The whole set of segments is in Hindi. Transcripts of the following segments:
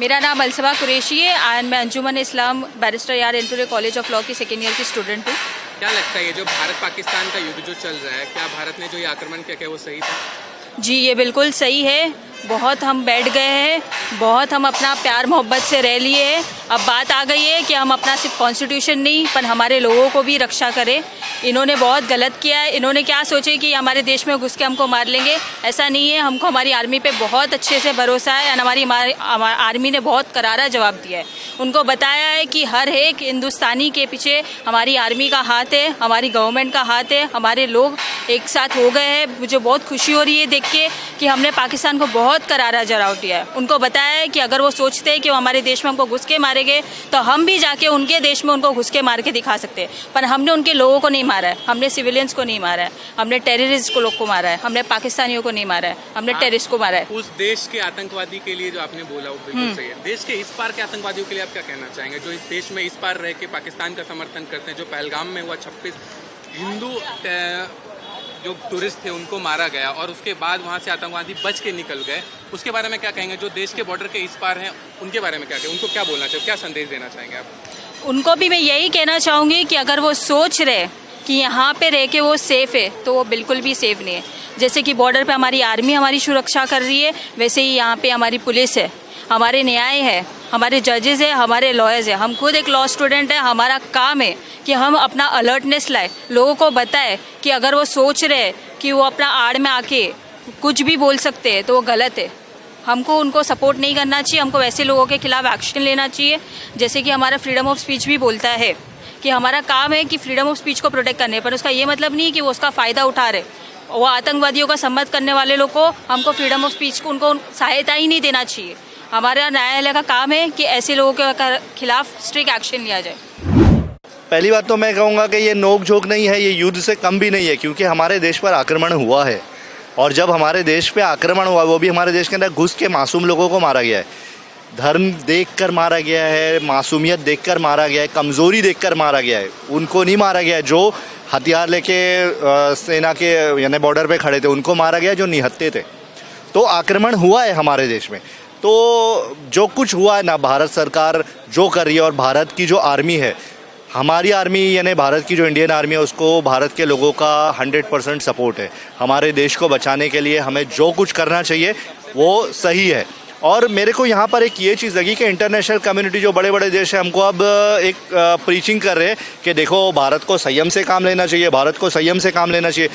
मेरा नाम अलसबा कुरैशी है एंड मैं अंजुमन इस्लाम बैरिस्टर यार एंटोरियो कॉलेज ऑफ लॉ की सेकेंड ईयर की स्टूडेंट हूँ। क्या लगता है ये जो भारत पाकिस्तान का युद्ध जो चल रहा है, क्या भारत ने जो ये आक्रमण किया क्या वो सही था? जी ये बिल्कुल सही है। बहुत हम बैठ गए हैं, बहुत हम अपना प्यार मोहब्बत से रह लिए हैं। अब बात आ गई है कि हम अपना सिर्फ कॉन्स्टिट्यूशन नहीं पर हमारे लोगों को भी रक्षा करें। इन्होंने बहुत गलत किया है। इन्होंने क्या सोचे कि हमारे देश में घुस के हमको मार लेंगे, ऐसा नहीं है। हमको हमारी आर्मी पे बहुत अच्छे से भरोसा है और हमारी आर्मी ने बहुत करारा जवाब दिया है। उनको बताया है कि हर एक हिंदुस्तानी के पीछे हमारी आर्मी का हाथ है, हमारी गवर्नमेंट का हाथ है, हमारे लोग एक साथ हो गए हैं। मुझे बहुत खुशी हो रही है देख के कि हमने पाकिस्तान को बहुत करारा जवाब दिया है। उनको बताया है कि अगर वो सोचते हैं कि वो हमारे देश में हमको घुस के मारेंगे तो हम भी जाके उनके देश में उनको घुस के मार के दिखा सकते हैं। पर हमने उनके लोगों को नहीं मारा है, हमने सिविलियंस को नहीं मारा है, हमने टेररिस्ट को लोग को मारा है, हमने पाकिस्तानियों को नहीं मारा है, हमने टेररिस्ट को मारा है। उस देश के आतंकवादी के लिए जो आपने बोला वो बिल्कुल सही है। देश के इस पार के आतंकवादियों के लिए आप क्या कहना चाहेंगे, जो इस देश में इस पार रह के पाकिस्तान का समर्थन करते हैं? जो पहलगाम में हुआ 26 हिंदू जो टूरिस्ट थे उनको मारा गया और उसके बाद वहाँ से आतंकवादी बच के निकल गए, उसके बारे में क्या कहेंगे? जो देश के बॉर्डर के इस पार हैं उनके बारे में क्या कहेंगे? उनको क्या बोलना चाहिए, क्या संदेश देना चाहेंगे आप? उनको भी मैं यही कहना चाहूँगी कि अगर वो सोच रहे कि यहाँ पे रह के वो सेफ़ है तो वो बिल्कुल भी सेफ़ नहीं है। जैसे कि बॉर्डर पे हमारी आर्मी हमारी सुरक्षा कर रही है, वैसे ही यहाँ पे हमारी पुलिस है, हमारे न्याय है, हमारे जजेस है, हमारे लॉयर्स है। हम खुद एक लॉ स्टूडेंट है। हमारा काम है कि हम अपना अलर्टनेस लाए, लोगों को बताए कि अगर वो सोच रहे कि वो अपना आड़ में आके कुछ भी बोल सकते हैं तो वो गलत है। हमको उनको सपोर्ट नहीं करना चाहिए। हमको वैसे लोगों के खिलाफ एक्शन लेना चाहिए। जैसे कि हमारा फ्रीडम ऑफ स्पीच भी बोलता है कि हमारा काम है कि फ्रीडम ऑफ स्पीच को प्रोटेक्ट करने, पर उसका ये मतलब नहीं है कि वो उसका फ़ायदा उठा रहे। वो आतंकवादियों का सम्मत करने वाले लोग को हमको फ्रीडम ऑफ स्पीच को उनको सहायता ही नहीं देना चाहिए। हमारा न्यायालय का काम है कि ऐसे लोगों के खिलाफ स्ट्रिक्ट एक्शन लिया जाए। पहली बात तो मैं कहूँगा कि ये नोक झोंक नहीं है, ये युद्ध से कम भी नहीं है, क्योंकि हमारे देश पर आक्रमण हुआ है और जब हमारे देश पे आक्रमण हुआ वो भी हमारे देश के अंदर घुस के मासूम लोगों को मारा गया है। धर्म देखकर मारा गया है, मासूमियत देखकर मारा गया है, कमज़ोरी देखकर मारा गया है। उनको नहीं मारा गया है जो हथियार लेके सेना के यानी बॉर्डर पे खड़े थे, उनको मारा गया जो निहत्थे थे। तो आक्रमण हुआ है हमारे देश में। तो जो कुछ हुआ है ना, भारत सरकार जो कर रही है और भारत की जो आर्मी है, हमारी आर्मी यानी भारत की जो इंडियन आर्मी है, उसको भारत के लोगों का 100% सपोर्ट है। हमारे देश को बचाने के लिए हमें जो कुछ करना चाहिए वो सही है। और मेरे को यहाँ पर एक ये चीज़ लगी कि इंटरनेशनल कम्युनिटी जो बड़े बड़े देश हैं हमको अब एक प्रीचिंग कर रहे हैं कि देखो भारत को संयम से काम लेना चाहिए, भारत को संयम से काम लेना चाहिए।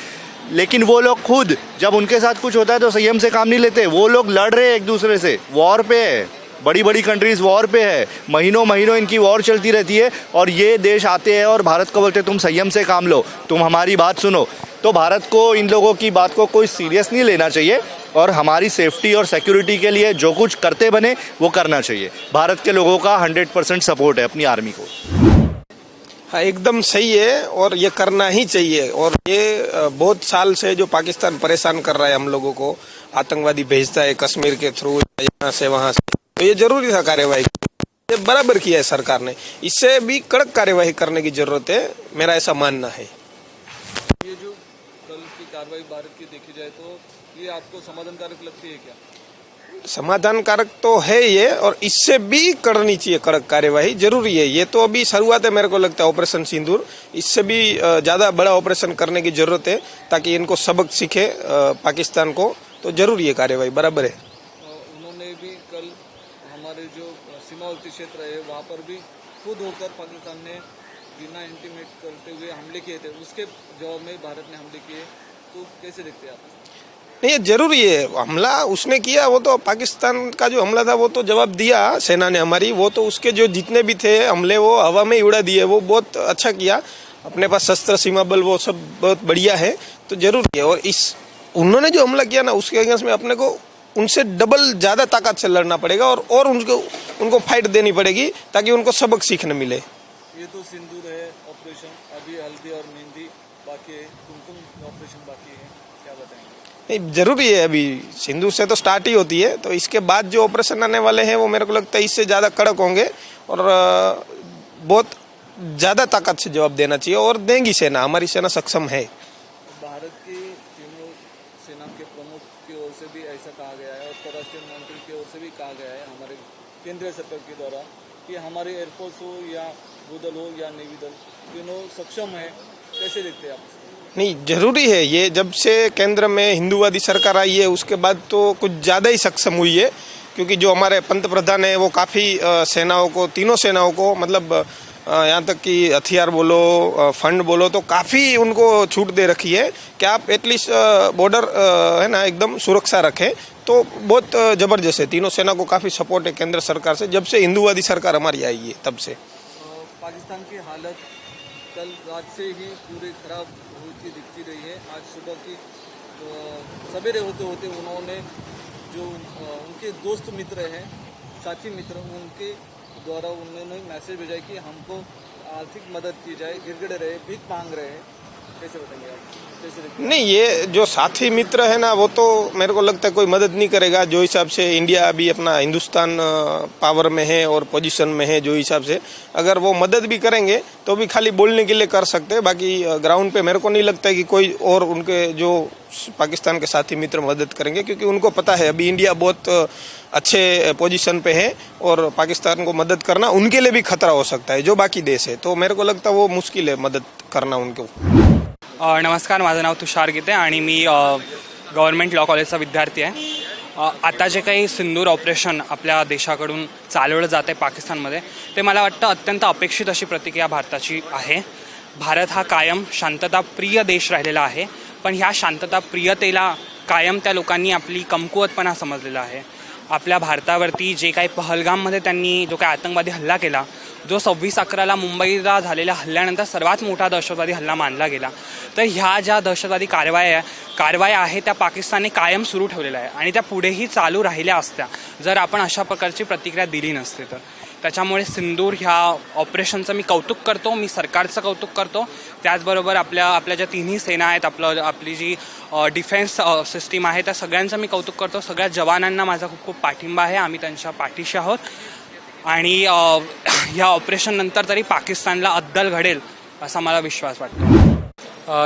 लेकिन वो लोग खुद जब उनके साथ कुछ होता है तो संयम से काम नहीं लेते। वो लोग लड़ रहे हैं एक दूसरे से, वॉर पे है, बड़ी बड़ी कंट्रीज़ वॉर पे है, महीनों महीनों इनकी वॉर चलती रहती है और ये देश आते हैं और भारत को बोलते हैं तुम संयम से काम लो, तुम हमारी बात सुनो। तो भारत को इन लोगों की बात को कोई सीरियस नहीं लेना चाहिए और हमारी सेफ्टी और सिक्योरिटी के लिए जो कुछ करते बने वो करना चाहिए। भारत के लोगों का 100% सपोर्ट है अपनी आर्मी को। हाँ, एकदम सही है और ये करना ही चाहिए। और ये बहुत साल से जो पाकिस्तान परेशान कर रहा है हम लोगों को, आतंकवादी भेजता है कश्मीर के थ्रू यहाँ से वहाँ से, तो ये जरूरी था कार्यवाही। ये बराबर किया है सरकार ने, इससे भी कड़क कार्यवाही करने की जरूरत है, मेरा ऐसा मानना है। ये जो कल की कार्रवाई भारत की देखी जाए तो ये आपको समाधानकारक लगती है क्या? समाधानकारक तो है ये, और इससे भी करनी चाहिए कड़क कार्यवाही, जरूरी है। ये तो अभी शुरुआत है, मेरे को लगता है ऑपरेशन सिंदूर, इससे भी ज़्यादा बड़ा ऑपरेशन करने की जरूरत है ताकि इनको सबक सीखे पाकिस्तान को। तो जरूरी है कार्यवाही, बराबर है। उन्होंने भी कल हमारे जो सीमावर्ती क्षेत्र है वहाँ पर भी खुद होकर पाकिस्तान ने बिना इंटीमेट करते हुए हमले किए थे, उसके जवाब में भारत ने हमले किए, तो कैसे देखते हैं आप? नहीं, ये जरूरी है। हमला उसने किया, वो तो पाकिस्तान का जो हमला था वो तो जवाब दिया सेना ने हमारी, वो तो उसके जो जितने भी थे हमले वो हवा में ही उड़ा दिए, वो बहुत अच्छा किया। अपने पास शस्त्र सीमा बल वो सब बहुत बढ़िया है, तो जरूरी है। और इस उन्होंने जो हमला किया ना उसके अगेंस्ट में अपने को उनसे डबल ज़्यादा ताकत से लड़ना पड़ेगा और उनको फाइट देनी पड़ेगी ताकि उनको सबक सीखने मिले। ये तो सिंदूर है ऑपरेशन, अभी हल्दी और मेहंदी बाकी है, कुमकुम ऑपरेशन बाकी है, क्या बताएंगे? नहीं, जरूरी है। अभी सिंदूर से तो स्टार्ट ही होती है, तो इसके बाद जो ऑपरेशन आने वाले हैं वो मेरे को लगता है इससे ज़्यादा कड़क होंगे और बहुत ज़्यादा ताकत से जवाब देना चाहिए और देंगी सेना, हमारी सेना सक्षम है। भारत की तीनों सेना के प्रमुख की ओर से भी ऐसा कहा गया है और परराष्ट्र मंत्री की ओर से भी कहा गया है हमारे केंद्रीय सरकार के द्वारा कि हमारे एयरफोर्स हो या भूदल हो या नेवी दल तीनों सक्षम है, कैसे देखते हैं आप? नहीं, जरूरी है ये। जब से केंद्र में हिंदूवादी सरकार आई है उसके बाद तो कुछ ज़्यादा ही सक्षम हुई है, क्योंकि जो हमारे पंत प्रधान है वो काफ़ी सेनाओं को, तीनों सेनाओं को, मतलब यहाँ तक कि हथियार बोलो, फंड बोलो, तो काफ़ी उनको छूट दे रखी है कि आप एटलीस्ट बॉर्डर है ना एकदम सुरक्षा रखें। तो बहुत ज़बरदस्त है, तीनों सेना को काफ़ी सपोर्ट है केंद्र सरकार से, जब से हिंदूवादी सरकार हमारी आई है तब से। पाकिस्तान की हालत कल रात से ही पूरी खराब होती दिखती रही है। आज सुबह की सवेरे होते होते उन्होंने जो उनके दोस्त मित्र हैं, साथी मित्र, उनके द्वारा उन्होंने मैसेज भेजा कि हमको आर्थिक मदद की जाए, गिड़गिड़ रहे, भीख मांग रहे हैं। कैसे बताएंगे आप? कैसे देखते हैं? नहीं, ये जो साथी मित्र है ना वो तो मेरे को लगता है कोई मदद नहीं करेगा। जो हिसाब से इंडिया अभी अपना हिंदुस्तान पावर में है और पोजीशन में है, जो हिसाब से अगर वो मदद भी करेंगे तो भी खाली बोलने के लिए कर सकते हैं। बाकी ग्राउंड पे मेरे को नहीं लगता है कि कोई और उनके जो पाकिस्तान के साथी मित्र मदद करेंगे, क्योंकि उनको पता है अभी इंडिया बहुत अच्छे पोजीशन पे है और पाकिस्तान को मदद करना उनके लिए भी खतरा हो सकता है जो बाकी देश है। तो मेरे को लगता है वो मुश्किल है मदद करना उनको। नमस्कार, माझं नाव तुषार गीते आणि मी गव्हर्नमेंट लॉ कॉलेजचा विद्यार्थी आहे। आता जे काही सिंदूर ऑपरेशन आपल्या देशाकडून चालवलं जात आहे पाकिस्तानमध्ये, ते मला वाटतं अत्यंत अपेक्षित अशी प्रतिक्रिया भारताची आहे। भारत हा कायम शांतताप्रिय देश राहिलेला आहे, पण ह्या शांतताप्रियतेला कायम त्या लोकांनी आपली कमकुवतपणा समजलेला आहे। आपल्या भारतावरती जे काही पहलगाममध्ये त्यांनी जो काही आतंकवादी हल्ला केला, जो 26/11ला मुंबईला झालेल्या हल्ल्यानंतर सर्वात मोठा दहशतवादी हल्ला मानला गेला, तर ह्या ज्या दहशतवादी कारवाया आहेत त्या पाकिस्तानने कायम सुरू ठेवलेल्या आहे आणि त्या पुढेही चालू राहिल्या असत्या जर आपण अशा प्रकारची प्रतिक्रिया दिली नसते तर। त्याच्यामुळे सिंदूर ह्या ऑपरेशनचं मी कौतुक करतो, मी सरकारचं कौतुक करतो। त्याचबरोबर आपल्या ज्या तिन्ही सेना आहेत, आपली जी डिफेन्स सिस्टीम आहे त्या सगळ्यांचं मी कौतुक करतो। सगळ्या जवानांना माझा खूप खूप पाठिंबा आहे, आम्ही त्यांच्या पाठीशी आहोत आणि ह्या ऑपरेशन नंतर तरी पाकिस्तानला अद्दल घडेल असा मला विश्वास वाटतो।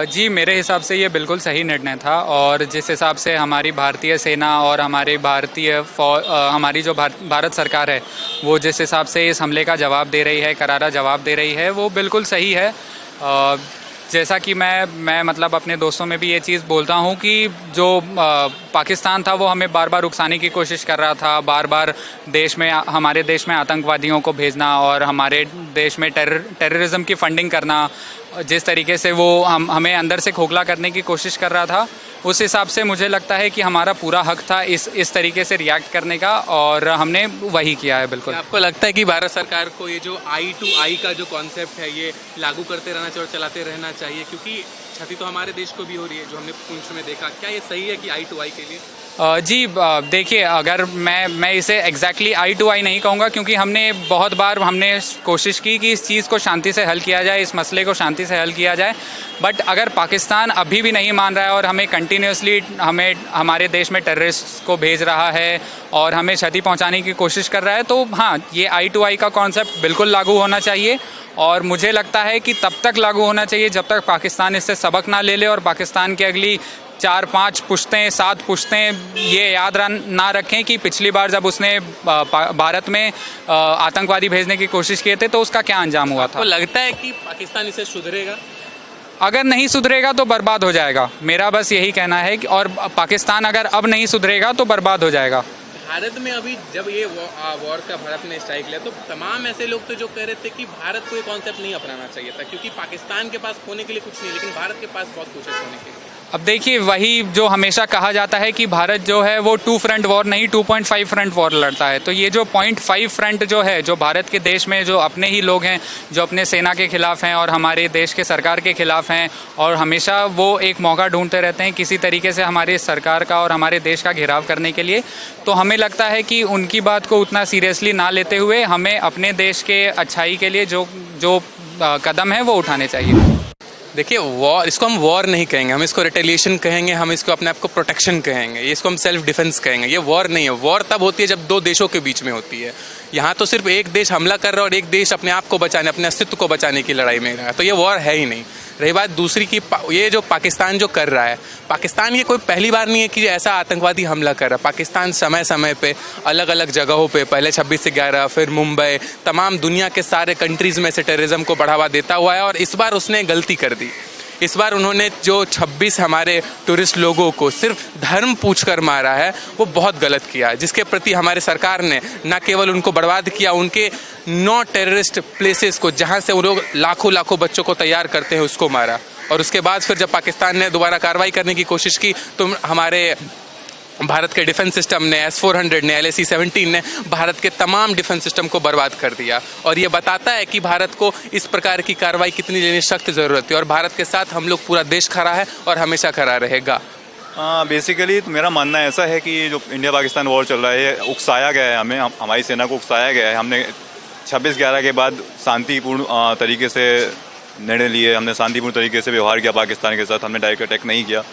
जी, मेरे हिसाब से ये बिल्कुल सही निर्णय था और जिस हिसाब से हमारी भारतीय सेना और हमारी हमारी जो भारत सरकार है वो जिस हिसाब से इस हमले का जवाब दे रही है, करारा जवाब दे रही है, वो बिल्कुल सही है। जैसा कि मैं मतलब अपने दोस्तों में भी ये चीज़ बोलता हूँ कि जो पाकिस्तान था वो हमें बार बार उकसाने की कोशिश कर रहा था, बार बार हमारे देश में आतंकवादियों को भेजना और हमारे देश में टेररिज्म की फंडिंग करना, जिस तरीके से वो हमें अंदर से खोखला करने की कोशिश कर रहा था, उस हिसाब से मुझे लगता है कि हमारा पूरा हक था इस तरीके से रिएक्ट करने का और हमने वही किया है। बिल्कुल। आपको लगता है कि भारत सरकार को ये जो आई टू आई का जो कॉन्सेप्ट है ये लागू करते रहना चाहिए और चलाते रहना चाहिए, क्योंकि क्षति तो हमारे देश को भी हो रही है जो हमने पुंछ में देखा। क्या ये सही है कि आई टू आई के लिए? जी, देखिए, अगर मैं इसे एग्जैक्टली आई टू आई नहीं कहूँगा, क्योंकि हमने बहुत बार कोशिश की कि इस चीज़ को शांति से हल किया जाए, इस मसले को शांति से हल किया जाए। बट अगर पाकिस्तान अभी भी नहीं मान रहा है और हमें कंटिन्यूसली हमारे देश में टेररिस्ट को भेज रहा है और हमें क्षति पहुंचाने की कोशिश कर रहा है, तो हाँ, ये आई टू आई का कॉन्सेप्ट बिल्कुल लागू होना चाहिए। और मुझे लगता है कि तब तक लागू होना चाहिए जब तक पाकिस्तान इससे सबक ना ले ले और पाकिस्तान की अगली 4-5 पुश्तें 7 पुश्तें ये याद ना रखें कि पिछली बार जब उसने भारत में आतंकवादी भेजने की कोशिश किए थे तो उसका क्या अंजाम हुआ था। आपको लगता है कि पाकिस्तान इसे सुधरेगा? अगर नहीं सुधरेगा तो बर्बाद हो जाएगा, मेरा बस यही कहना है कि, और पाकिस्तान अगर अब नहीं सुधरेगा तो बर्बाद हो जाएगा। भारत में अभी जब ये वॉर का भारत ने स्ट्राइक लिया तो तमाम ऐसे लोग तो जो कह रहे थे कि भारत को ये कॉन्सेप्ट नहीं अपनाना चाहिए था, क्योंकि पाकिस्तान के पास खोने के लिए कुछ नहीं, लेकिन भारत के पास बहुत कुछ है खोने के लिए। अब देखिए, वही जो हमेशा कहा जाता है कि भारत जो है वो 2 फ्रंट वॉर नहीं 2.5 फ्रंट वॉर लड़ता है। तो ये जो 0.5 फ्रंट जो है, जो भारत के देश में जो अपने ही लोग हैं जो अपने सेना के खिलाफ हैं और हमारे देश के सरकार के खिलाफ हैं और हमेशा वो एक मौका ढूंढते रहते हैं किसी तरीके से हमारी सरकार का और हमारे देश का घेराव करने के लिए, तो हमें लगता है कि उनकी बात को उतना सीरियसली ना लेते हुए हमें अपने देश के अच्छाई के लिए जो कदम है वो उठाने चाहिए। देखिए, वॉर, इसको हम वॉर नहीं कहेंगे, हम इसको रिटेलिएशन कहेंगे, हम इसको अपने आप को प्रोटेक्शन कहेंगे, इसको हम सेल्फ डिफेंस कहेंगे। ये वॉर नहीं है। वॉर तब होती है जब 2 देशों के बीच में होती है। यहाँ तो सिर्फ एक देश हमला कर रहा है और एक देश अपने आप को बचाने, अपने अस्तित्व को बचाने की लड़ाई में रहा है, तो ये वॉर है ही नहीं। रही बात दूसरी की ये जो पाकिस्तान जो कर रहा है, पाकिस्तान ये कोई पहली बार नहीं है कि ऐसा आतंकवादी हमला कर रहा है। पाकिस्तान समय समय पे अलग अलग जगहों पे, पहले 26 से 11, फिर मुंबई, तमाम दुनिया के सारे कंट्रीज़ में से टेररिज्म को बढ़ावा देता हुआ है। और इस बार उसने गलती कर दी। इस बार उन्होंने जो 26 हमारे टूरिस्ट लोगों को सिर्फ धर्म पूछकर मारा है, वो बहुत गलत किया है, जिसके प्रति हमारे सरकार ने न केवल उनको बर्बाद किया, उनके 9 टेररिस्ट प्लेसेस को जहां से वो लोग लाखों लाखों बच्चों को तैयार करते हैं उसको मारा। और उसके बाद फिर जब पाकिस्तान ने दोबारा कार्रवाई करने की कोशिश की तो हमारे भारत के डिफेंस सिस्टम ने, S-400 ने, LAC-17 ने भारत के तमाम डिफेंस सिस्टम को बर्बाद कर दिया। और ये बताता है कि भारत को इस प्रकार की कार्रवाई कितनी लेनी सख्त ज़रूरत है। और भारत के साथ हम लोग, पूरा देश खड़ा है और हमेशा खड़ा रहेगा। बेसिकली मेरा मानना ऐसा है कि जो इंडिया पाकिस्तान वॉर चल रहा है, उकसाया गया है हमें, हमारी सेना को उकसाया गया है। हमने 26/11 के बाद शांतिपूर्ण तरीके से निर्णय लिए, हमने शांतिपूर्ण तरीके से व्यवहार किया पाकिस्तान के साथ, हमने डायरेक्ट अटैक नहीं किया।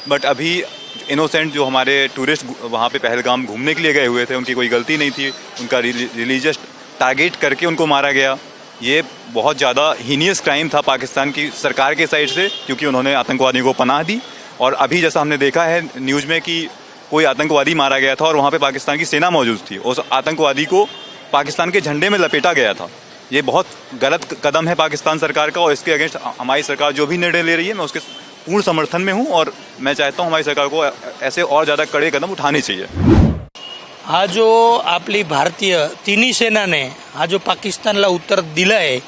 बट अभी इनोसेंट जो हमारे टूरिस्ट वहाँ पे पहलगाम घूमने के लिए गए हुए थे, उनकी कोई गलती नहीं थी, उनका रिलीजियस टारगेट करके उनको मारा गया। ये बहुत ज़्यादा हीनियस क्राइम था पाकिस्तान की सरकार के साइड से, क्योंकि उन्होंने आतंकवादियों को पनाह दी। और अभी जैसा हमने देखा है न्यूज़ में कि कोई आतंकवादी मारा गया था और वहाँ पे पाकिस्तान की सेना मौजूद थी, उस आतंकवादी को पाकिस्तान के झंडे में लपेटा गया था। ये बहुत गलत कदम है पाकिस्तान सरकार का, और इसके अगेंस्ट हमारी सरकार जो भी निर्णय ले रही है, मैं उसके पूर्ण समर्थन में हूँ। और मैं चाहता हूँ हमारी सरकार को ऐसे और ज़्यादा कड़े कदम उठाने चाहिए। हा जो आपली भारतीय तिन्ही सेनाने हा जो पाकिस्तानला उत्तर दिलं आहे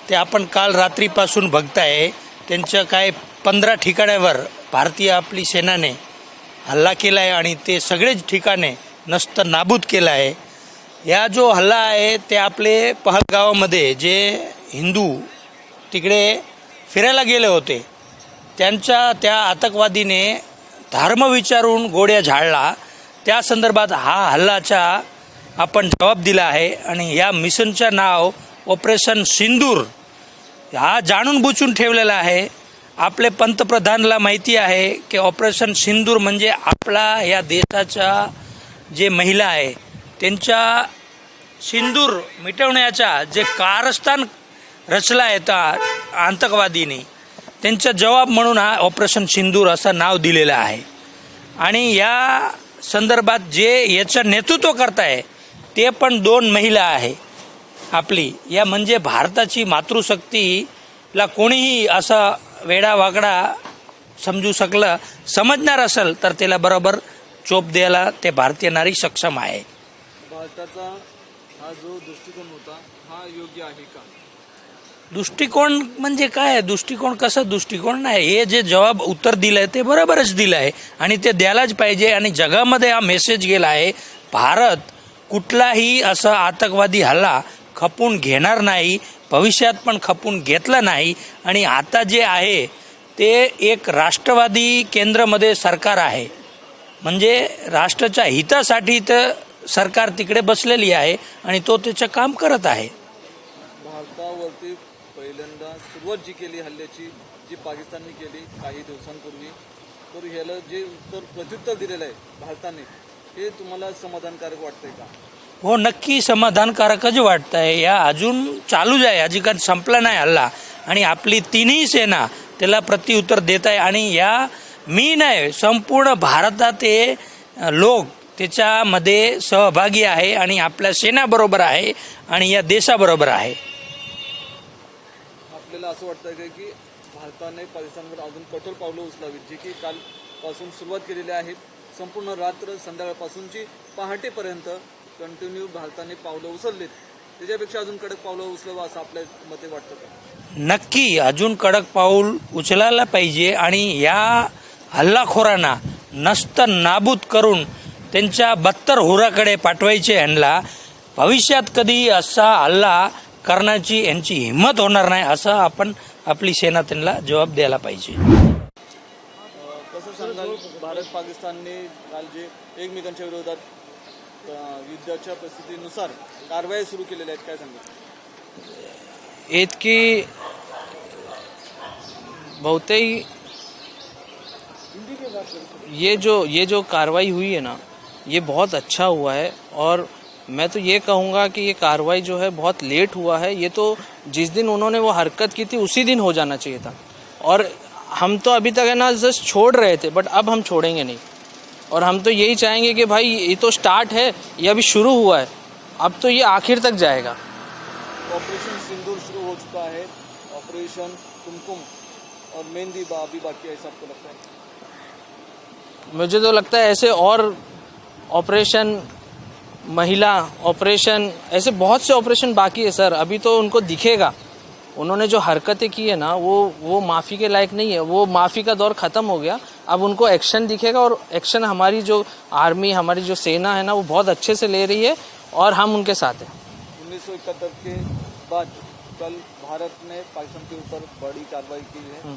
ते आपण काल रात्रीपासून बघताय। त्यांच्या काय 15 ठिकाणावर भारतीय आपली सेनाने हल्ला केला आहे आणि ते सगळेच ठिकाणे नष्ट नाबूद केलं आहे। या जो हल्ला आहे ते आपले पहलगावामध्ये जे हिंदू तिकडे फिरायला गेले होते त्यांच्या त्या आतंकवादीने धर्म विचारून गोळ्या झाडला, त्या संदर्भात हा हल्लाचा आपण जबाब दिला आहे। आणि या मिशनचं नाव ऑपरेशन सिंदूर हा जाणून बुजून ठेवलेला आहे। आपले पंतप्रधानला माहिती आहे की ऑपरेशन सिंदूर म्हणजे आपला या देशाच्या जे महिला आहे त्यांच्या सिंदूर मिटवण्याचा जे कारस्थान रचला आहे त्या आतंकवादीने, त्यांचा जवाब म्हणून हा ऑपरेशन सिंदूर असं नाव दिलेलं आहे। आणि या संदर्भात जे याचं नेतृत्व करताय ते पण 2 महिला आहे आपली। या म्हणजे भारताची मातृशक्तीला कोणीही असं वेडा वागडा समजू शकलं, समजणार असेल तर त्याला बरोबर चोप द्यायला ते भारतीय नारी सक्षम आहे। भारताचा हा जो दृष्टिकोन होता हा योग्य आहे का? दृष्टिकोन म्हणजे काय, दृष्टिकोन कसं दृष्टिकोन नाही, हे जे जवाब उत्तर दिलं आहे ते बरोबरच दिलं आहे आणि ते द्यायलाच पाहिजे। आणि जगामध्ये हा मेसेज गेला आहे, भारत कुठलाही असा आतंकवादी हल्ला खपून घेणार नाही, भविष्यात पण खपून घेतला नाही। आणि आता जे आहे ते एक राष्ट्रवादी केंद्रामध्ये सरकार आहे, म्हणजे राष्ट्राच्या हितासाठी तर सरकार तिकडे बसलेली आहे आणि तो त्याचं काम करत आहे। भारतावरती पहिल्यांदा सुरुवात जी केली हल्ल्याची, जी पाकिस्तानने केली काही दिवसांपूर्वी, तर ह्याला जे प्रत्युत्तर दिलेलं आहे भारताने, हे तुम्हाला समाधानकारक वाटतंय का? हो, नक्की समाधानकारकच वाटतं आहे। या अजून चालूच आहे, अजिबात संपला नाही हल्ला आणि आपली तिन्ही सेना त्याला प्रत्युत्तर देत आहे। आणि या मी नाही, संपूर्ण भारतात हे लोक त्याच्यामध्ये सहभागी आहे आणि आपल्या सेनाबरोबर आहे आणि या देशाबरोबर आहे। आपल्याला असं वाटतं का की भारताने पाकिस्तानवर अजून कठोर पावलं उचलावीत, जे की कालपासून सुरुवात केलेली आहे, संपूर्ण रात्र संध्याकाळपासूनची पहाटेपर्यंत कंटिन्यू भारताने पावलं उचललीत, त्याच्यापेक्षा अजून कडक पावलं उचलावं असं आपल्या मते वाटतं का? नक्की अजून कडक पाऊल उचलायला पाहिजे आणि या हल्लाखोरांना नष्ट नाबूद करून त्यांच्या बत्तर हुराकडे पाठवायचे। यांना भविष्यात कधी असा हल्ला करण्याची यांची हिंमत होणार नाही, असं आपण आपली सेना त्यांना जबाब द्यायला पाहिजे। कसं सांगाल, भारत पाकिस्तानने काल जे एकमेकांच्या विरोधात युद्धाच्या परिस्थितीनुसार कारवाई सुरू केलेल्या आहेत, काय सांगाल? की बहुत ही ये जो कार्रवाई हुई है ना, ये बहुत अच्छा हुआ है। और मैं तो ये कहूँगा कि ये कार्रवाई जो है बहुत लेट हुआ है। ये तो जिस दिन उन्होंने वो हरकत की थी उसी दिन हो जाना चाहिए था। और हम तो अभी तक है ना जस्ट छोड़ रहे थे, बट अब हम छोड़ेंगे नहीं। और हम तो यही चाहेंगे कि भाई ये तो स्टार्ट है, ये अभी शुरू हुआ है, अब तो ये आखिर तक जाएगा। ऑपरेशन सिंदूर शुरू हो चुका है, ऑपरेशन कुमकुम और मेहंदी अभी बाकी है, सबको लगता है? मुझे तो लगता है ऐसे और ऑपरेशन महिला ऑपरेशन, ऐसे बहुत से ऑपरेशन बाकी है सर। अभी तो उनको दिखेगा, उन्होंने जो हरकतें की है ना वो माफ़ी के लायक नहीं है। वो माफ़ी का दौर ख़त्म हो गया, अब उनको एक्शन दिखेगा। और एक्शन हमारी जो आर्मी, हमारी जो सेना है ना, वो बहुत अच्छे से ले रही है और हम उनके साथ हैं। 1971 के बाद कल भारत ने पाकिस्तान के ऊपर बड़ी कार्रवाई की है,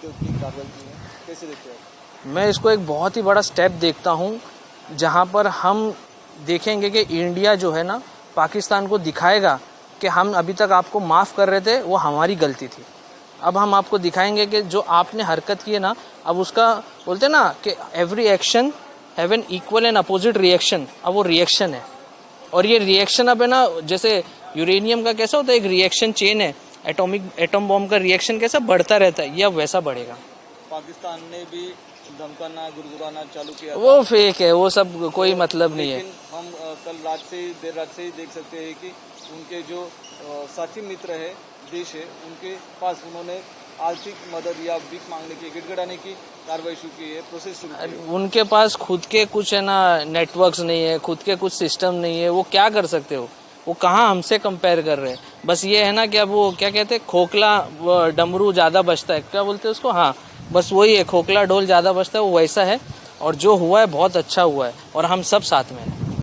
युद्ध की कार्रवाई की है, कैसे देखते हैं? मैं इसको एक बहुत ही बड़ा स्टेप देखता हूँ, जहाँ पर हम देखेंगे कि इंडिया जो है ना पाकिस्तान को दिखाएगा कि हम अभी तक आपको माफ़ कर रहे थे, वो हमारी गलती थी। अब हम आपको दिखाएंगे कि जो आपने हरकत की है ना, अब उसका बोलते हैं ना कि every action have an equal and opposite reaction. अब वो रिएक्शन है, और ये रिएक्शन अब है ना, जैसे यूरेनियम का कैसा होता है, एक रिएक्शन चेन है, एटम बॉम्ब का रिएक्शन कैसा बढ़ता रहता है, ये अब वैसा बढ़ेगा। पाकिस्तान ने भी धमकाना गुरगुराना चालू किया, वो फेक है, वो सब कोई मतलब नहीं है। लेकिन हम कल देर रात से ही देख सकते हैं कि उनके जो साथी मित्र है, देश है, उनके पास उन्होंने आर्थिक मदद या भीख मांगने की, गिड़गिड़ाने की कार्रवाई शुरू की है, प्रोसेस शुरू की है। उनके पास खुद के कुछ है ना नेटवर्क्स नहीं है, खुद के कुछ सिस्टम नहीं है, वो क्या कर सकते हो? वो कहाँ हमसे कंपेयर कर रहे हैं? बस ये है ना कि अब वो क्या कहते हैं, खोखला डमरू ज़्यादा बजता है, क्या बोलते हैं उसको? हाँ, बस वही है, खोखला ढोल ज़्यादा बजता है, वो वैसा है। और जो हुआ है बहुत अच्छा हुआ है, और हम सब साथ में हैं।